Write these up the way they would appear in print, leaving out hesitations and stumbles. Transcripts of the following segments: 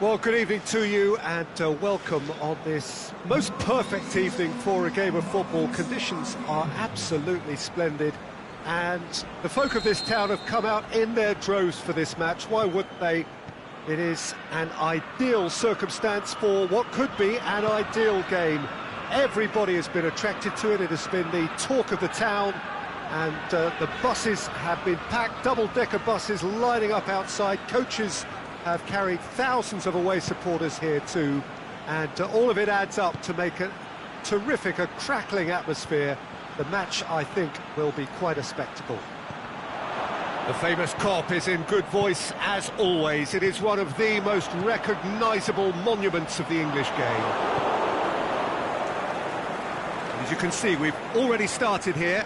Well, good evening to you and welcome on this most perfect evening for a game of football. Conditions are absolutely splendid and the folk of this town have come out in their droves for this match. Why wouldn't they? It is an ideal circumstance for what could be an ideal game. Everybody has been attracted to it. It has been the talk of the town, and the buses have been packed, double-decker buses lining up outside. Coaches have carried thousands of away supporters here too, and all of it adds up to make a terrific, a crackling atmosphere. The match, I think, will be quite a spectacle. The famous Kop is in good voice as always. It is one of the most recognisable monuments of the English game. As you can see, we've already started here.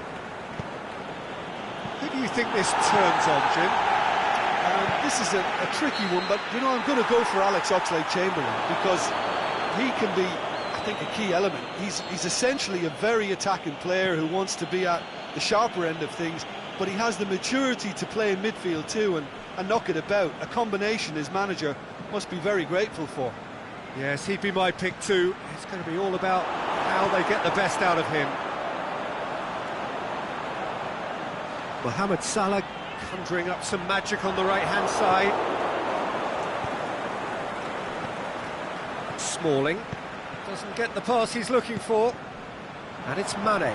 Who do you think this turns on, Jim? This is a tricky one, but, you know, I'm going to go for Alex Oxlade-Chamberlain because he can be, I think, a key element. He's essentially a very attacking player who wants to be at the sharper end of things, but he has the maturity to play in midfield too and knock it about, a combination his manager must be very grateful for. Yes, he'd be my pick too. It's going to be all about how they get the best out of him. Mohamed Salah conjuring up some magic on the right-hand side. Smalling doesn't get the pass he's looking for, and it's Mane.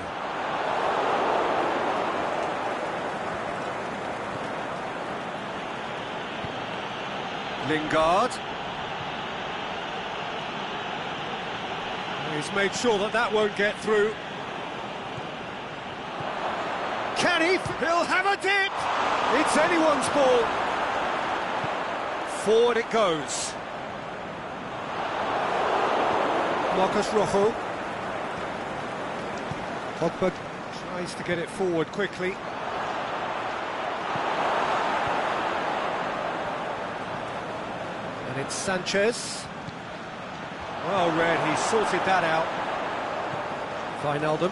Lingard. He's made sure that won't get through. Can he? He'll have a dip! It's anyone's ball. Forward it goes. Marcus Rojo. Pogba tries to get it forward quickly. And it's Sanchez. Well read, he sorted that out. Wijnaldum.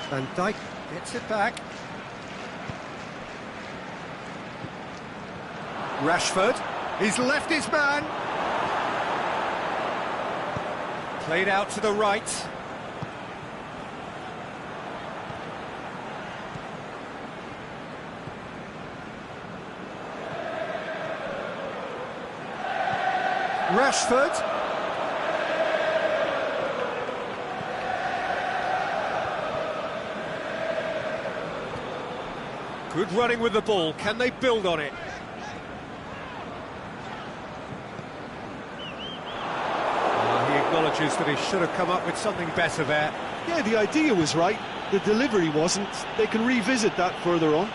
Van Dijk gets it back. Rashford, he's left his man. Played out to the right. Rashford. Good running with the ball. Can they build on it? He acknowledges that he should have come up with something better there. Yeah, the idea was right. The delivery wasn't. They can revisit that further on.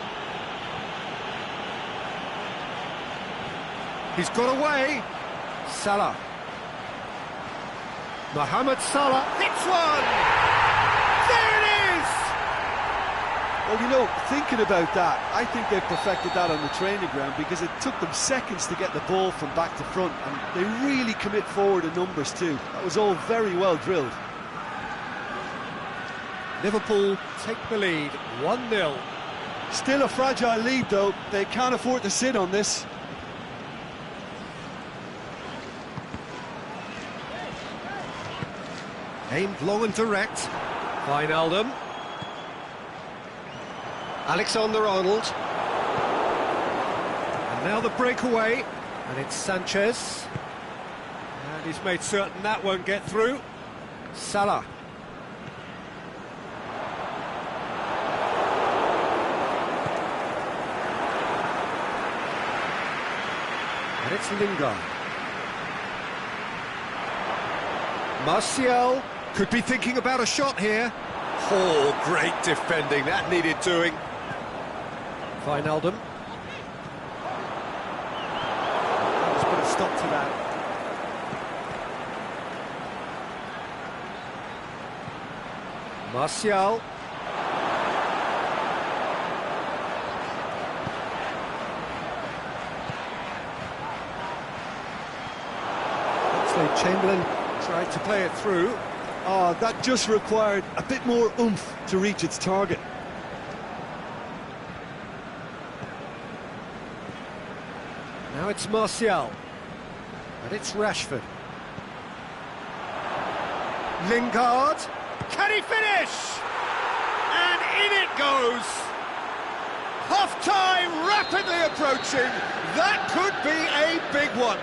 He's got away. Salah. Mohamed Salah hits one! There it is! Well, you know, thinking about that, I think they've perfected that on the training ground because it took them seconds to get the ball from back to front, and they really commit forward in numbers too. That was all very well drilled. Liverpool take the lead, 1-0. Still a fragile lead though, they can't afford to sit on this. Aimed long and direct. Wijnaldum. Alexander-Arnold. And now the breakaway. And it's Sanchez. And he's made certain that won't get through. Salah. And it's Lingard. Martial could be thinking about a shot here. Oh, great defending, that needed doing. Wijnaldum. Let's put a stop to that. Martial. Oxlade-Chamberlain tried to play it through. Oh, that just required a bit more oomph to reach its target. Now it's Martial. And it's Rashford. Lingard. Can he finish? And in it goes. Half-time rapidly approaching. That could be a big one.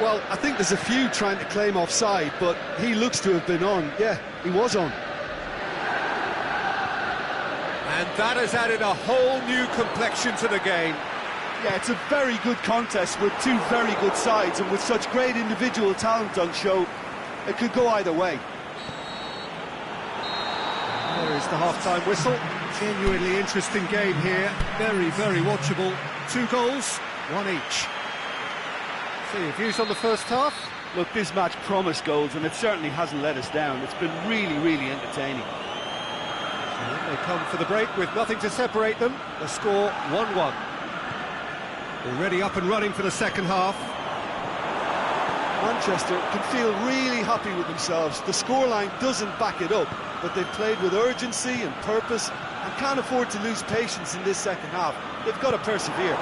Well, I think there's a few trying to claim offside, but he looks to have been on. Yeah, he was on. And that has added a whole new complexion to the game. Yeah, it's a very good contest with two very good sides, and with such great individual talent on show, it could go either way. There is the half-time whistle. Genuinely interesting game here. Very, very watchable. 2 goals, 1 each. So your views on the first half? Look, this match promised goals, and it certainly hasn't let us down. It's been really, really entertaining. And they come for the break with nothing to separate them. The score 1-1. Already up and running for the second half. Manchester can feel really happy with themselves. The scoreline doesn't back it up, but they've played with urgency and purpose and can't afford to lose patience in this second half. They've got to persevere.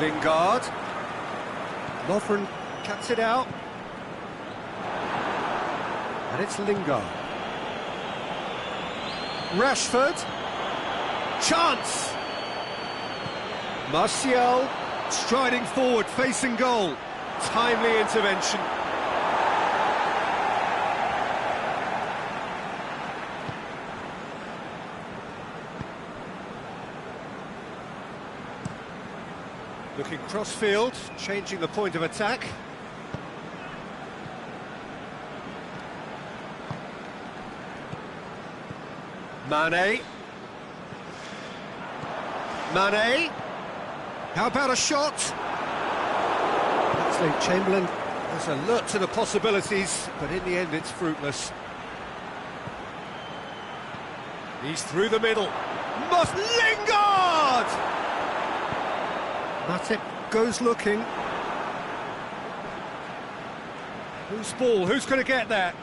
Lingard. Lovren cuts it out. And it's Lingard. Rashford. Chance. Martial striding forward, facing goal. Timely intervention. Looking cross-field, changing the point of attack. Mane. Mane. How about a shot? Chamberlain is alert to the possibilities, but in the end it's fruitless. He's through the middle. Lingard! Matip goes looking. Whose ball? Who's going to get that?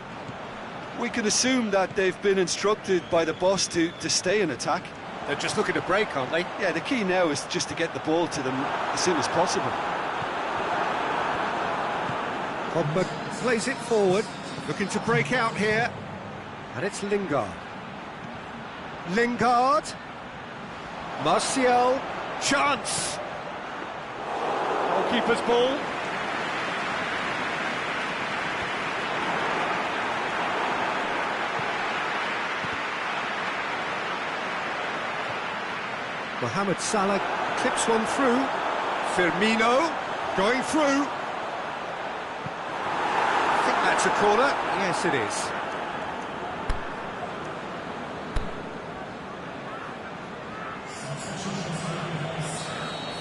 We can assume that they've been instructed by the boss to stay in attack. They're just looking to break, aren't they? Yeah, the key now is just to get the ball to them as soon as possible. Pogba plays it forward, looking to break out here. And it's Lingard. Lingard. Martial. Chance. Goalkeeper's ball. Mohamed Salah clips one through. Firmino going through. I think that's a corner. Yes, it is.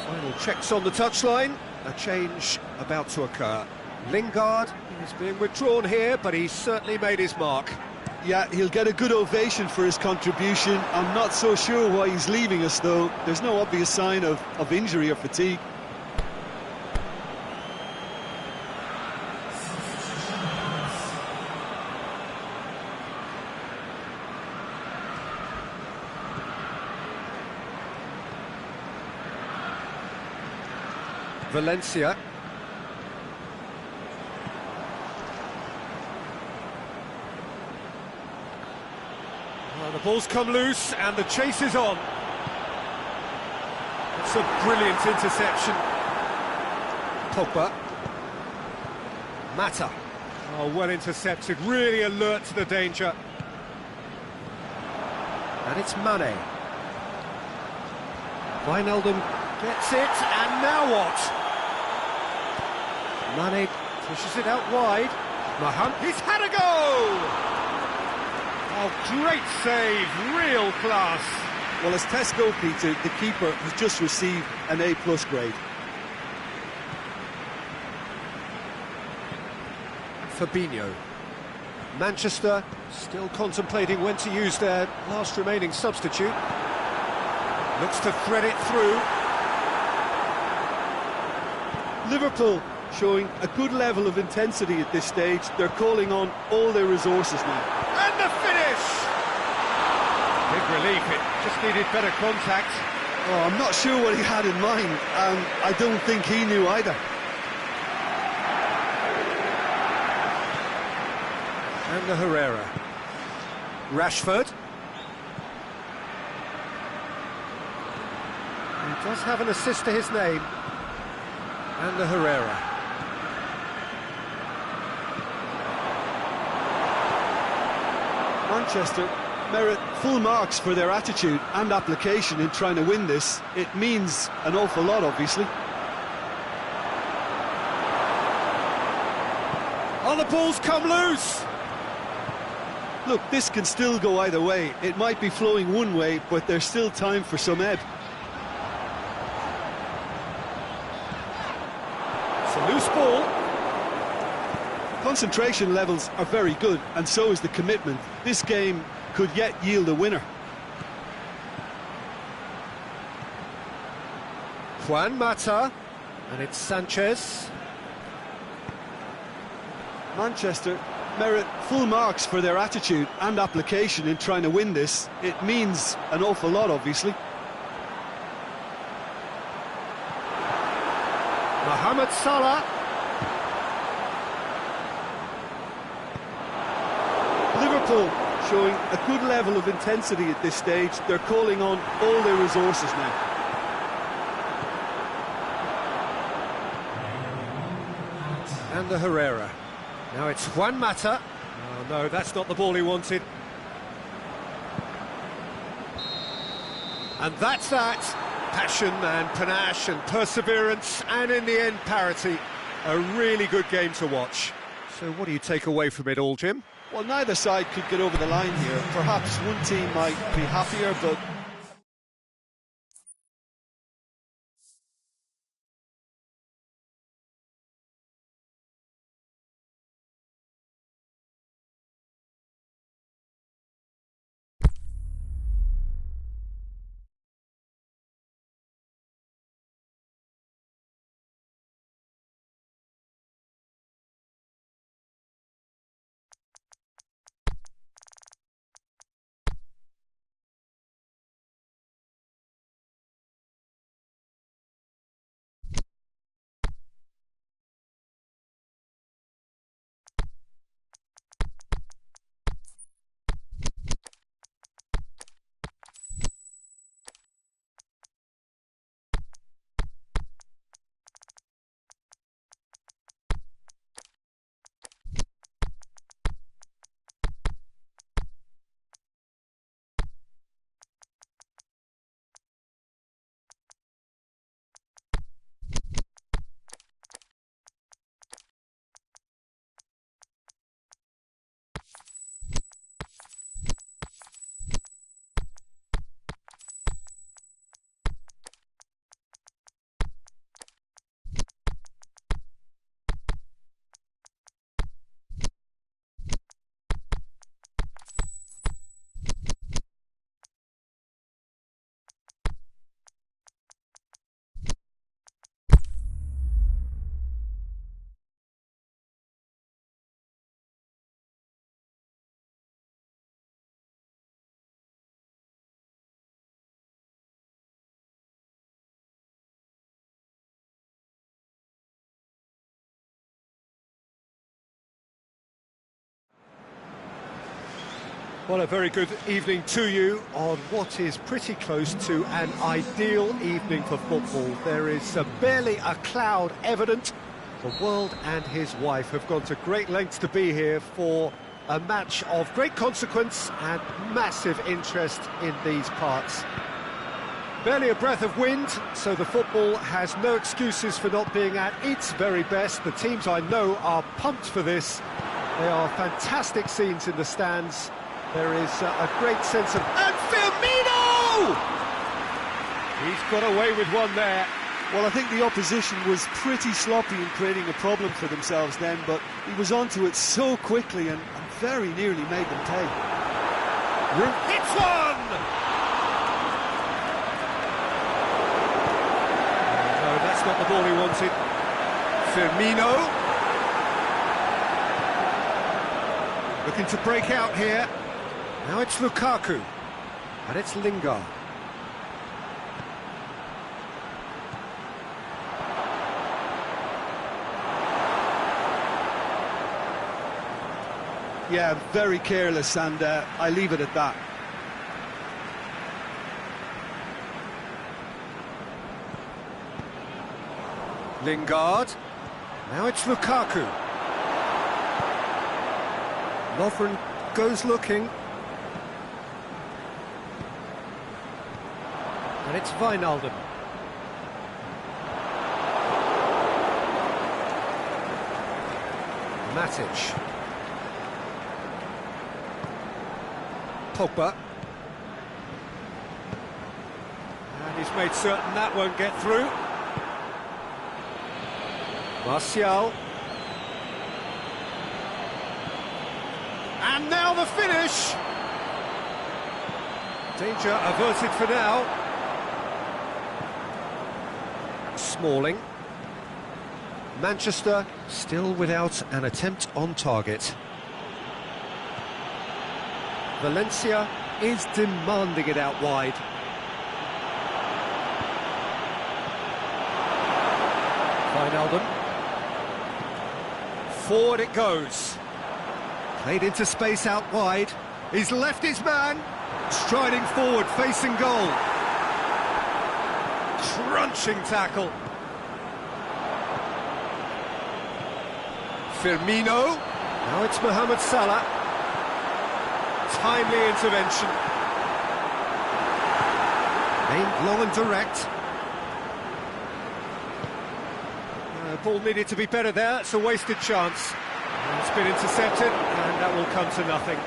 Final checks on the touchline. A change about to occur. Lingard is being withdrawn here, but he's certainly made his mark. Yeah, he'll get a good ovation for his contribution. I'm not so sure why he's leaving us, though. There's no obvious sign of injury or fatigue. Valencia. Well, the ball's come loose and the chase is on. It's a brilliant interception. Pogba. Mata. Oh, well intercepted, really alert to the danger. And it's Mane. Wijnaldum gets it, and now what? Mane pushes it out wide. Maham, he's had a go! Oh, great save, real class. Well, as test goalkeeper, the keeper has just received an A+ grade. Fabinho. Manchester still contemplating when to use their last remaining substitute. Looks to thread it through. Liverpool showing a good level of intensity at this stage. They're calling on all their resources now. And the finish! Big relief, it just needed better contact. Oh, I'm not sure what he had in mind, and I don't think he knew either. And the Herrera. Rashford. He does have an assist to his name. And the Herrera. Manchester merit full marks for their attitude and application in trying to win this. It means an awful lot, obviously. Oh, the ball's come loose! Look, this can still go either way. It might be flowing one way, but there's still time for some ebb. It's a loose ball. Concentration levels are very good, and so is the commitment. This game could yet yield a winner. Juan Mata, and it's Sanchez. Manchester merit full marks for their attitude and application in trying to win this. It means an awful lot, obviously. Mohamed Salah. Liverpool showing a good level of intensity at this stage. They're calling on all their resources now. And the Herrera. Now it's Juan Mata. Oh no, that's not the ball he wanted. And that's that. Passion and panache and perseverance, and in the end, parity. A really good game to watch. So what do you take away from it all, Jim? Well, neither side could get over the line here. Perhaps one team might be happier, but Well, a very good evening to you on what is pretty close to an ideal evening for football. There is barely a cloud evident. The world and his wife have gone to great lengths to be here for a match of great consequence and massive interest in these parts. Barely a breath of wind, so the football has no excuses for not being at its very best. The teams I know are pumped for this. They are fantastic scenes in the stands. There is a great sense of... And Firmino! He's got away with one there. well, I think the opposition was pretty sloppy in creating a problem for themselves then, but he was onto it so quickly and very nearly made them pay. Hits one! No, that's not the ball he wanted. Firmino. Looking to break out here. Now it's Lukaku. And it's Lingard. Yeah, very careless, and I leave it at that. Lingard. Now it's Lukaku. Lovren goes looking. And it's Wijnaldum. Matic. Pogba. And he's made certain that won't get through. Martial. And now the finish! Danger averted for now. Smalling. Manchester still without an attempt on target. Valencia is demanding it out wide. Wijnaldum. Forward it goes. Played into space out wide. He's left his man. Striding forward, facing goal. Crunching tackle. Firmino. Now it's Mohamed Salah. Timely intervention. Aimed long and direct. Ball needed to be better there. It's a wasted chance. It's been intercepted, and that will come to nothing.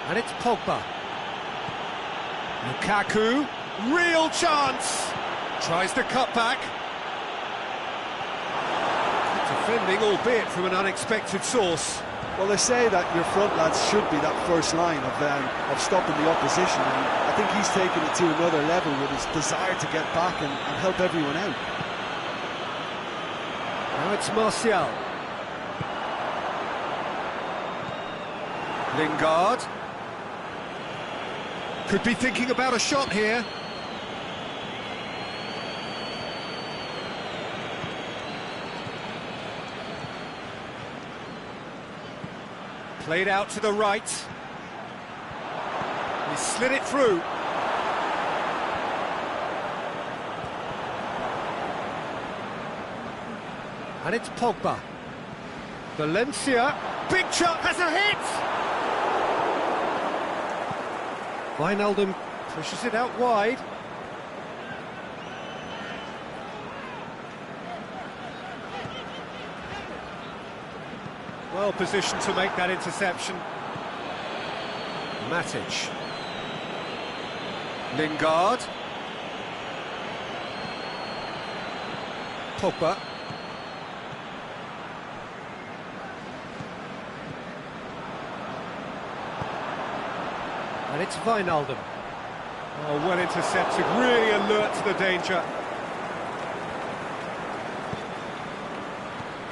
And it's Pogba. Lukaku, real chance! Tries to cut back. Defending, albeit from an unexpected source. Well, they say that your front lads should be that first line of stopping the opposition, and I think he's taken it to another level with his desire to get back and help everyone out. Now it's Martial. Lingard. Could be thinking about a shot here. Played out to the right. He slid it through. And it's Pogba. Valencia. Big shot, has a hit! Wijnaldum pushes it out wide. Well positioned to make that interception. Matic. Lingard. Pogba. And it's Wijnaldum. Oh, well intercepted, really alert to the danger.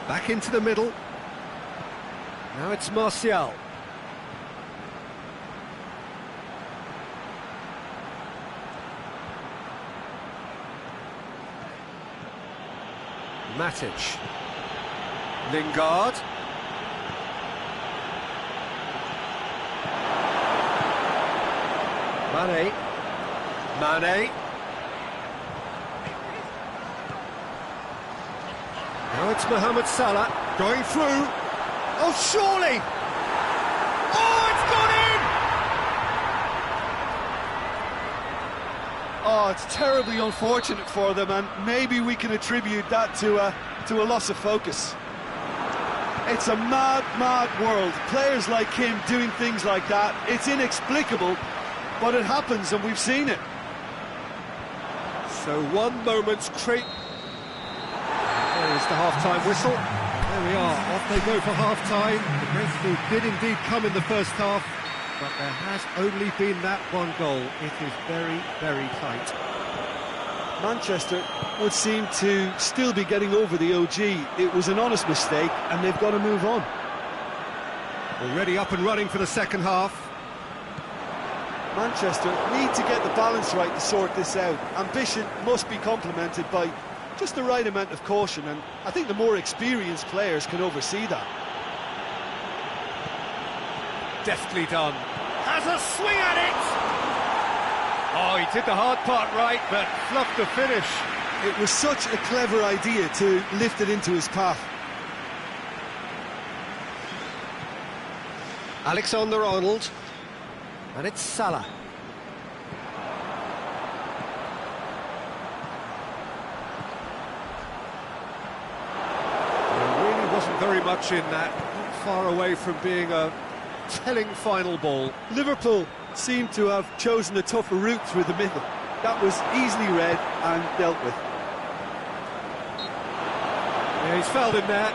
Back into the middle. Now it's Martial. Matic. Lingard. Mane. Now it's Mohamed Salah going through. Oh, surely! Oh, it's gone in! Oh, it's terribly unfortunate for them, and maybe we can attribute that to a loss of focus. It's a mad, mad world. Players like him doing things like that, it's inexplicable, but it happens, and we've seen it. So one moment's creep. There is the half-time whistle. There we are, off they go for half-time. The breakthrough did indeed come in the first half, but there has only been that one goal. It is very, very tight. Manchester would seem to still be getting over the OG. It was an honest mistake, and they've got to move on. Already up and running for the second half. Manchester need to get the balance right to sort this out. Ambition must be complemented by Just the right amount of caution, and I think the more experienced players can oversee that. Deftly done. Has a swing at it! Oh, he did the hard part right, but fluffed the finish. It was such a clever idea to lift it into his path. Alexander-Arnold. And it's Salah. There really wasn't very much in that. Not far away from being a telling final ball. Liverpool seemed to have chosen a tougher route through the middle. That was easily read and dealt with. Yeah, he's fouled him there.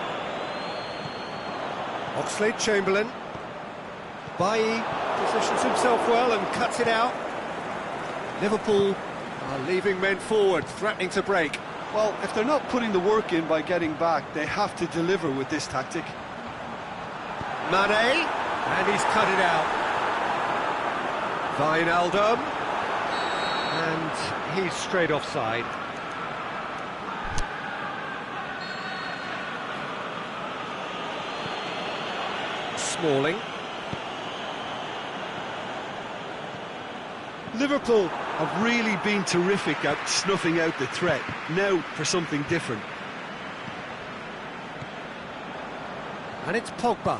Oxlade-Chamberlain. Bailly positions himself well and cuts it out. Liverpool are leaving men forward, threatening to break. Well, if they're not putting the work in by getting back, they have to deliver with this tactic. Mane, and he's cut it out. Wijnaldum, and he's straight offside. Smalling. Liverpool have really been terrific at snuffing out the threat. Now for something different. And it's Pogba.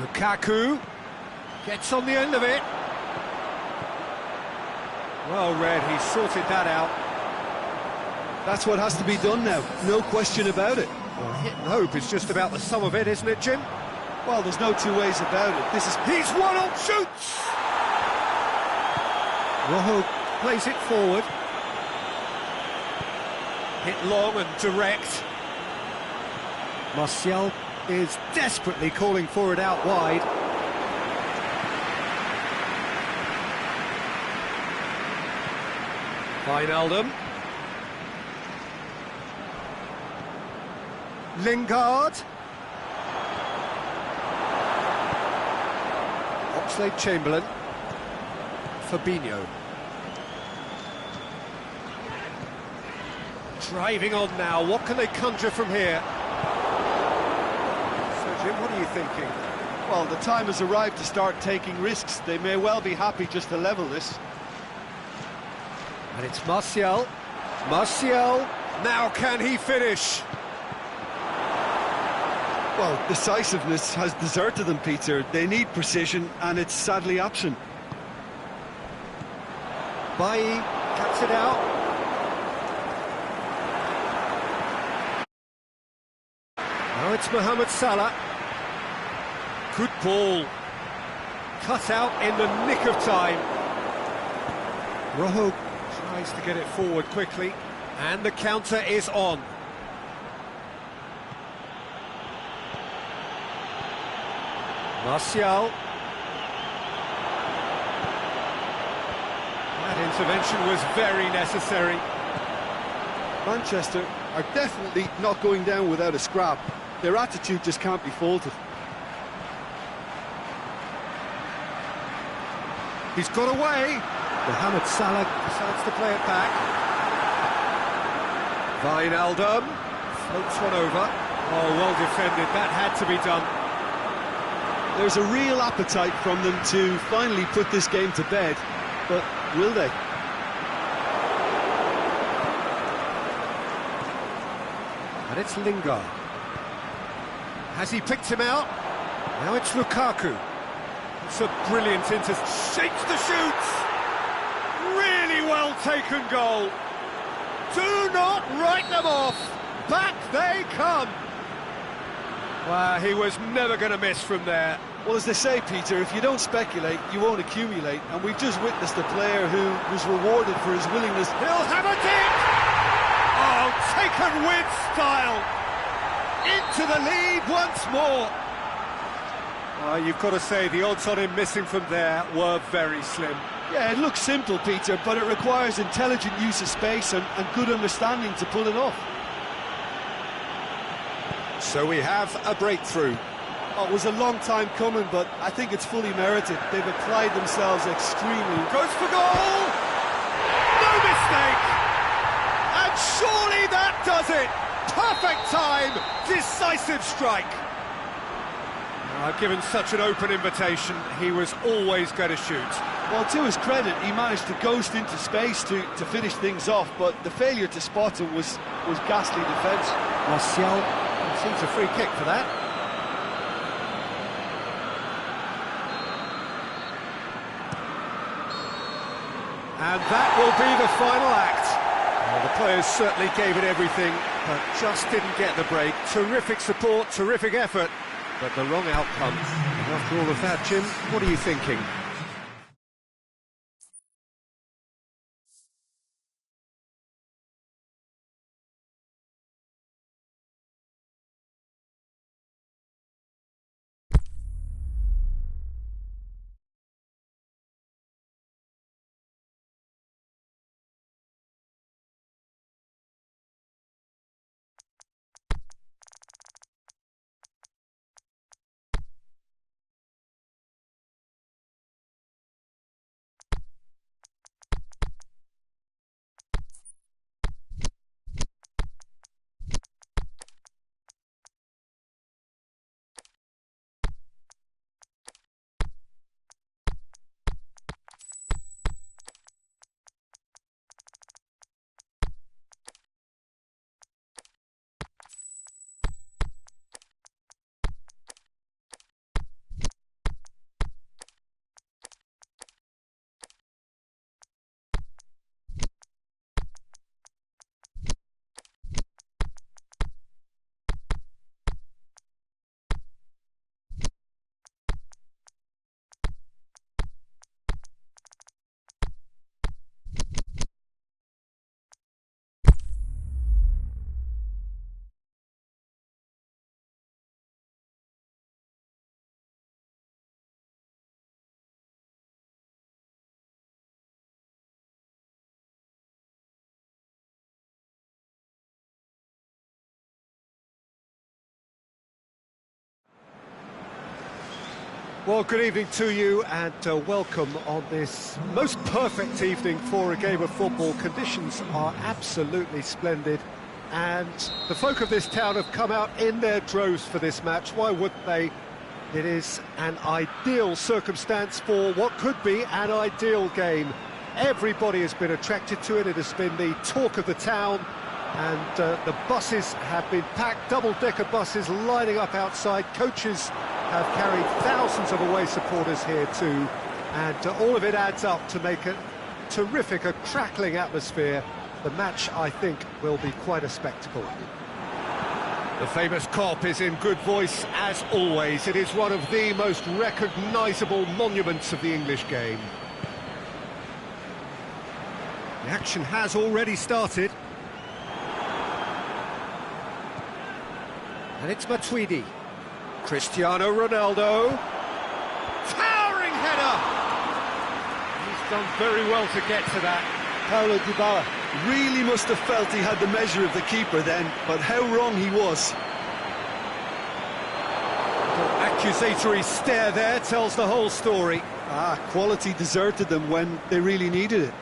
Lukaku gets on the end of it. Well read, he sorted that out. That's what has to be done now, no question about it. Well, hit and hope is just about the sum of it, isn't it, Jim? Well, there's no two ways about it. He's one on, shoots! Rojo plays it forward. Hit long and direct. Martial is desperately calling for it out wide. Wijnaldum. Lingard. Oxlade-Chamberlain. Fabinho. Driving on now, what can they conjure from here? So Jim, what are you thinking? Well, the time has arrived to start taking risks. They may well be happy just to level this. And it's Martial. Martial, now can he finish? Well, decisiveness has deserted them, Peter. They need precision, and it's sadly absent. Bailly cuts it out. Now it's Mohamed Salah. Good ball. Cut out in the nick of time. Rojo tries to get it forward quickly, and the counter is on. Martial. That intervention was very necessary. Manchester are definitely not going down without a scrap. Their attitude just can't be faulted. He's got away. Mohamed Salah decides to play it back. Wijnaldum floats one over. Oh, well defended. That had to be done. There's a real appetite from them to finally put this game to bed, but will they? And it's Lingard. Has he picked him out? Now it's Lukaku. It's a brilliant shakes the shoots. Really well taken goal. Do not write them off. Back they come. Wow, he was never going to miss from there. Well, as they say, Peter, if you don't speculate, you won't accumulate. And we've just witnessed a player who was rewarded for his willingness. He'll have it in! Oh, taken with style! Into the lead once more! You've got to say, the odds on him missing from there were very slim. Yeah, it looks simple, Peter, but it requires intelligent use of space and good understanding to pull it off. So we have a breakthrough. Oh, it was a long time coming, but I think it's fully merited. They've applied themselves extremely. Goes for goal! No mistake! And surely that does it! Perfect time! Decisive strike! I've given such an open invitation, he was always going to shoot. Well, to his credit, he managed to ghost into space to finish things off, but the failure to spot him was ghastly defence. Martial receives a free kick for that. And that will be the final act. Well, the players certainly gave it everything, but just didn't get the break. Terrific support, terrific effort, but the wrong outcome. And after all of that, Jim, what are you thinking? Well, good evening to you and welcome on this most perfect evening for a game of football. Conditions are absolutely splendid and the folk of this town have come out in their droves for this match. Why wouldn't they? It is an ideal circumstance for what could be an ideal game. Everybody has been attracted to it. It has been the talk of the town and the buses have been packed, double-decker buses lining up outside. Coaches have carried thousands of away supporters here too, and all of it adds up to make a terrific, a crackling atmosphere. The match, I think, will be quite a spectacle. The famous Kop is in good voice as always. It is one of the most recognisable monuments of the English game. The action has already started. And it's Matuidi. Cristiano Ronaldo. Towering header! He's done very well to get to that. Paulo Dybala really must have felt he had the measure of the keeper then, but how wrong he was. The accusatory stare there tells the whole story. Quality deserted them when they really needed it.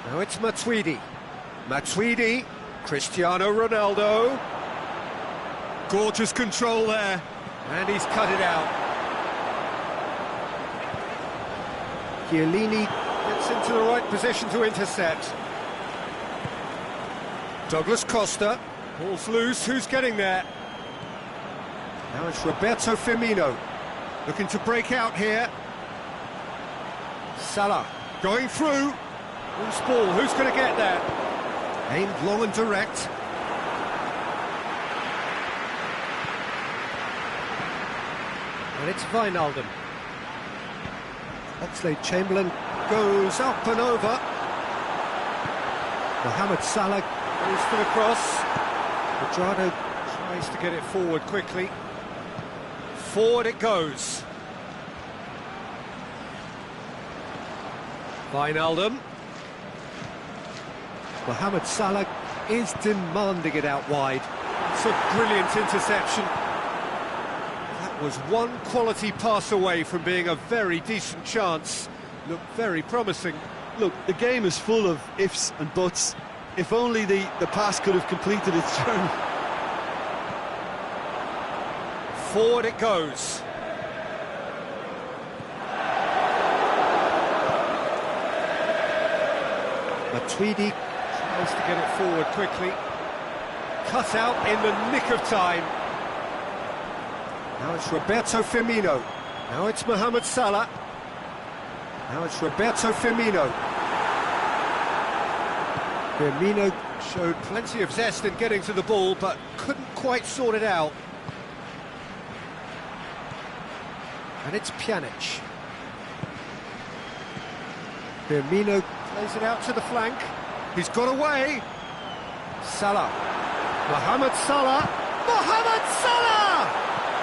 Now it's Matuidi. Matuidi, Cristiano Ronaldo. Gorgeous control there, and he's cut it out. Chiellini gets into the right position to intercept. Douglas Costa, ball's loose, who's getting there? Now it's Roberto Firmino, looking to break out here. Salah, going through. Loose ball, who's going to get there? Aimed long and direct. And it's Wijnaldum. Oxlade-Chamberlain goes up and over. Mohamed Salah goes for the cross. Cuadrado tries to get it forward quickly. Forward it goes. Wijnaldum. Mohamed Salah is demanding it out wide. It's a brilliant interception. That was one quality pass away from being a very decent chance. Looked very promising. Look, the game is full of ifs and buts. If only the pass could have completed its journey. Forward it goes. Matuidi tries to get it forward quickly. Cut out in the nick of time. Now it's Roberto Firmino. Now it's Mohamed Salah. Now it's Roberto Firmino. Firmino showed plenty of zest in getting to the ball, but couldn't quite sort it out. And it's Pjanic. Firmino plays it out to the flank. He's got away. Salah. Mohamed Salah. Mohamed Salah!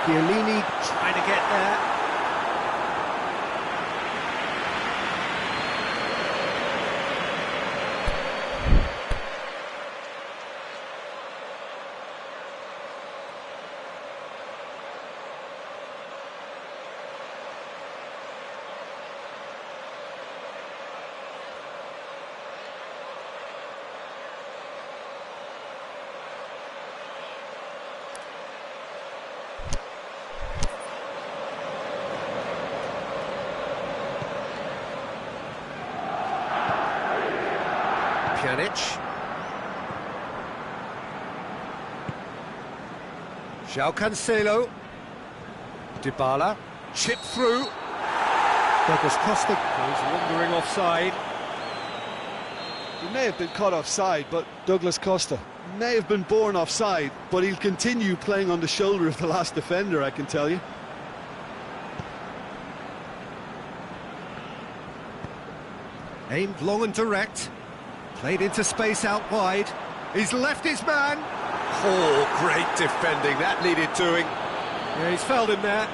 Chiellini trying to get there. Pjanic. João Cancelo. Dybala. Chip through. Douglas Costa goes wandering offside. He may have been caught offside, but Douglas Costa may have been born offside, but he'll continue playing on the shoulder of the last defender, I can tell you. Aimed long and direct. Played into space out wide. He's left his man. Oh, great defending. That needed doing. Yeah, he's fouled him there.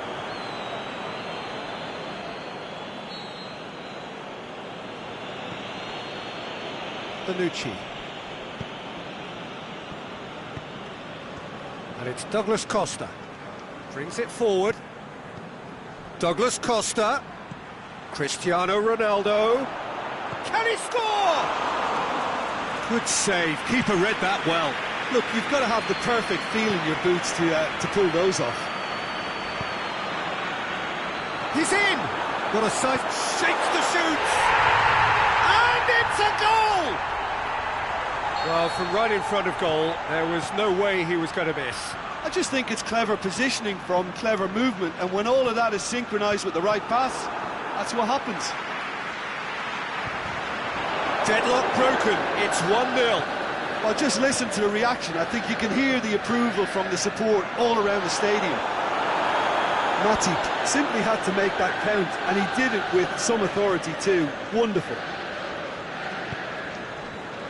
Bonucci. And it's Douglas Costa. Brings it forward. Douglas Costa. Cristiano Ronaldo. Can he score? Good save. Keeper read that well. Look, you've got to have the perfect feel in your boots to pull those off. He's in! Got a sight, shakes the shoots! And it's a goal! Well, from right in front of goal, there was no way he was going to miss. I just think it's clever positioning from clever movement, and when all of that is synchronised with the right pass, that's what happens. Deadlock broken, it's 1-0. Well, just listen to the reaction. I think you can hear the approval from the support all around the stadium. Matip simply had to make that count, and he did it with some authority too. Wonderful.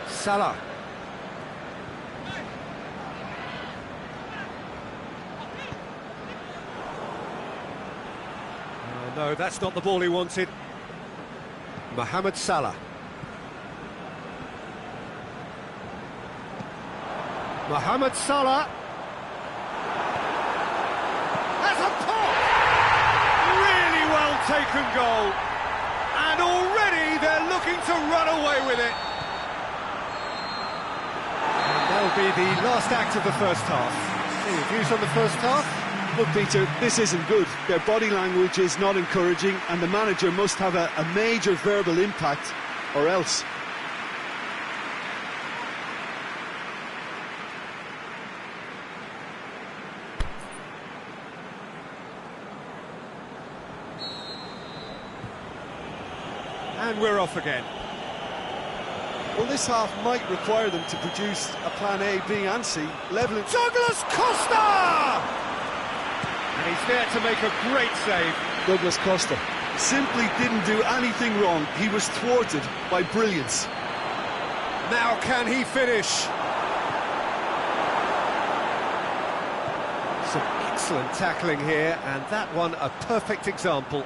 Salah. Oh, no, that's not the ball he wanted. Mohamed Salah. Mohamed Salah. That's a pop! Really well taken goal. And already they're looking to run away with it. And that'll be the last act of the first half. Any views on the first half? Look, Peter, this isn't good. Their body language is not encouraging, and the manager must have a major verbal impact, or else. And we're off again. Well, this half might require them to produce a plan A, B and C, levelling... Douglas Costa! And he's there to make a great save. Douglas Costa simply didn't do anything wrong. He was thwarted by brilliance. Now can he finish? Some excellent tackling here, and that one a perfect example.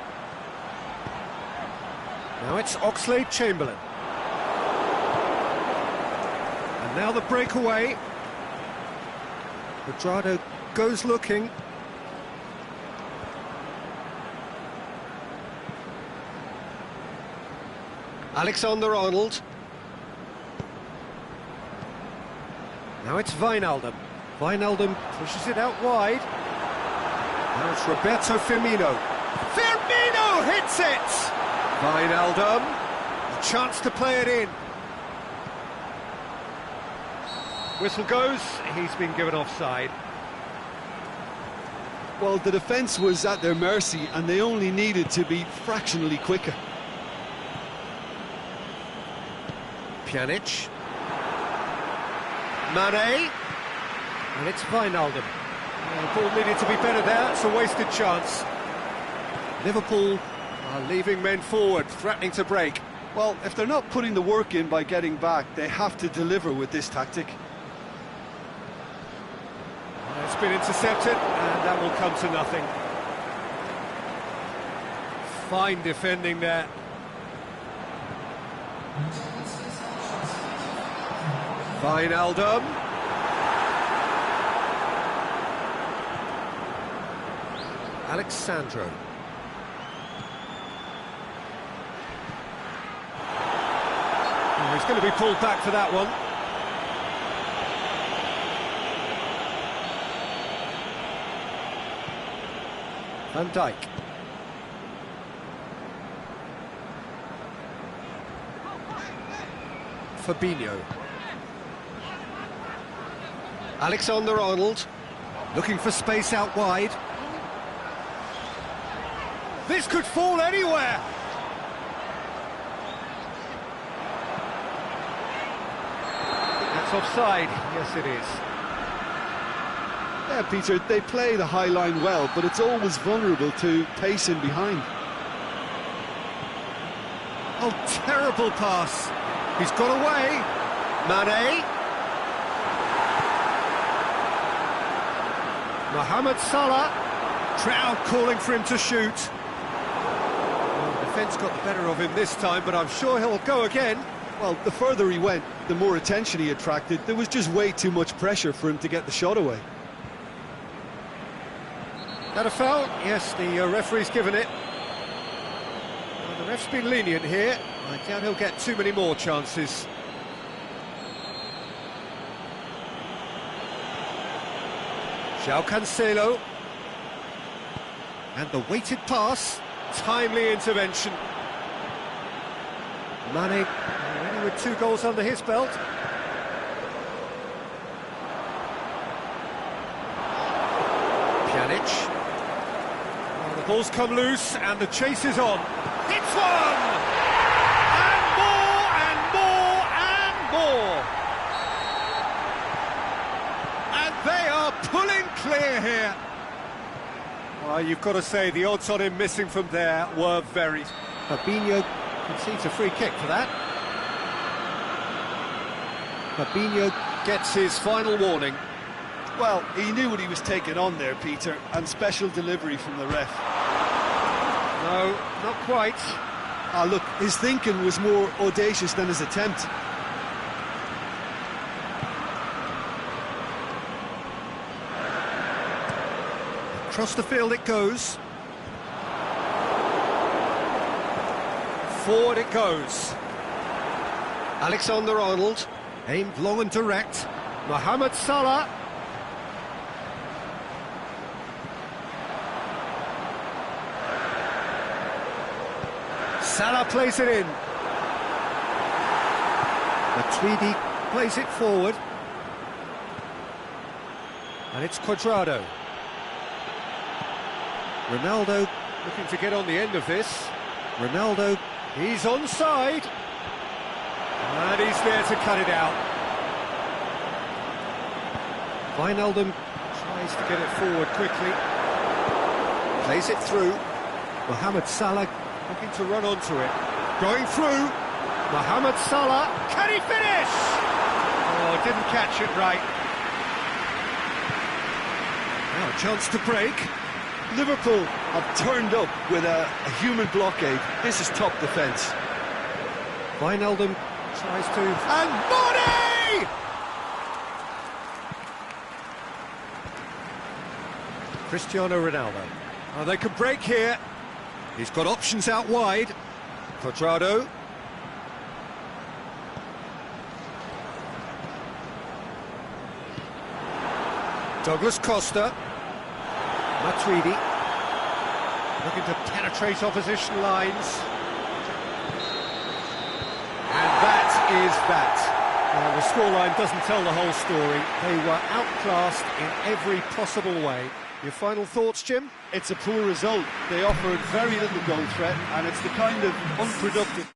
Now it's Oxlade-Chamberlain. And now the breakaway. Quadrado goes looking. Alexander-Arnold. Now it's Wijnaldum. Wijnaldum pushes it out wide. Now it's Roberto Firmino. Firmino hits it! Wijnaldum, a chance to play it in. Whistle goes, he's been given offside. Well, the defence was at their mercy and they only needed to be fractionally quicker. Pjanic. Mane. And it's Wijnaldum. The ball needed to be better there, it's a wasted chance. Liverpool are leaving men forward, threatening to break. Well, if they're not putting the work in by getting back, they have to deliver with this tactic. It's been intercepted, and that will come to nothing. Fine defending there. Wijnaldum. Alexandro. Oh, he's going to be pulled back for that one. Van Dijk. Fabinho. Alexander-Arnold, looking for space out wide. This could fall anywhere! That's offside, yes it is. Yeah, Peter, they play the high line well, but it's always vulnerable to pace in behind. Oh, terrible pass. He's got away. Mane. Mohamed Salah. Crowd calling for him to shoot. Well, the defence got the better of him this time, but I'm sure he'll go again. Well, the further he went, the more attention he attracted. There was just way too much pressure for him to get the shot away. That a foul? Yes, the referee's given it. Well, the ref's been lenient here. I doubt he'll get too many more chances. João Cancelo. And the weighted pass. Timely intervention. Mane already with 2 goals under his belt. Pjanic. Well, the ball's come loose and the chase is on. It's one! And more and more and more! And they are pulling clear here. Well, you've got to say the odds on him missing from there were very... Fabinho concedes a free kick for that. Fabinho gets his final warning. Well, he knew what he was taking on there, Peter, and special delivery from the ref. No, not quite. Ah, look, his thinking was more audacious than his attempt. Across the field it goes. Forward it goes. Alexander-Arnold, aimed long and direct. Mohamed Salah. Salah plays it in. Matuidi plays it forward. And it's Cuadrado. Ronaldo looking to get on the end of this. Ronaldo, he's onside. And he's there to cut it out. Wijnaldum tries to get it forward quickly. Plays it through. Mohamed Salah looking to run onto it. Going through. Mohamed Salah. Can he finish? Oh, didn't catch it right. Now a chance to break. Liverpool have turned up with a human blockade. This is top defence. Wijnaldum tries to... And Mane! Cristiano Ronaldo. Oh, they could break here. He's got options out wide. Cuadrado. Douglas Costa. Matuidi. Looking to penetrate opposition lines. And that is that. Well, the scoreline doesn't tell the whole story. They were outclassed in every possible way. Your final thoughts, Jim? It's a poor result. They offered very little goal threat, and it's the kind of unproductive...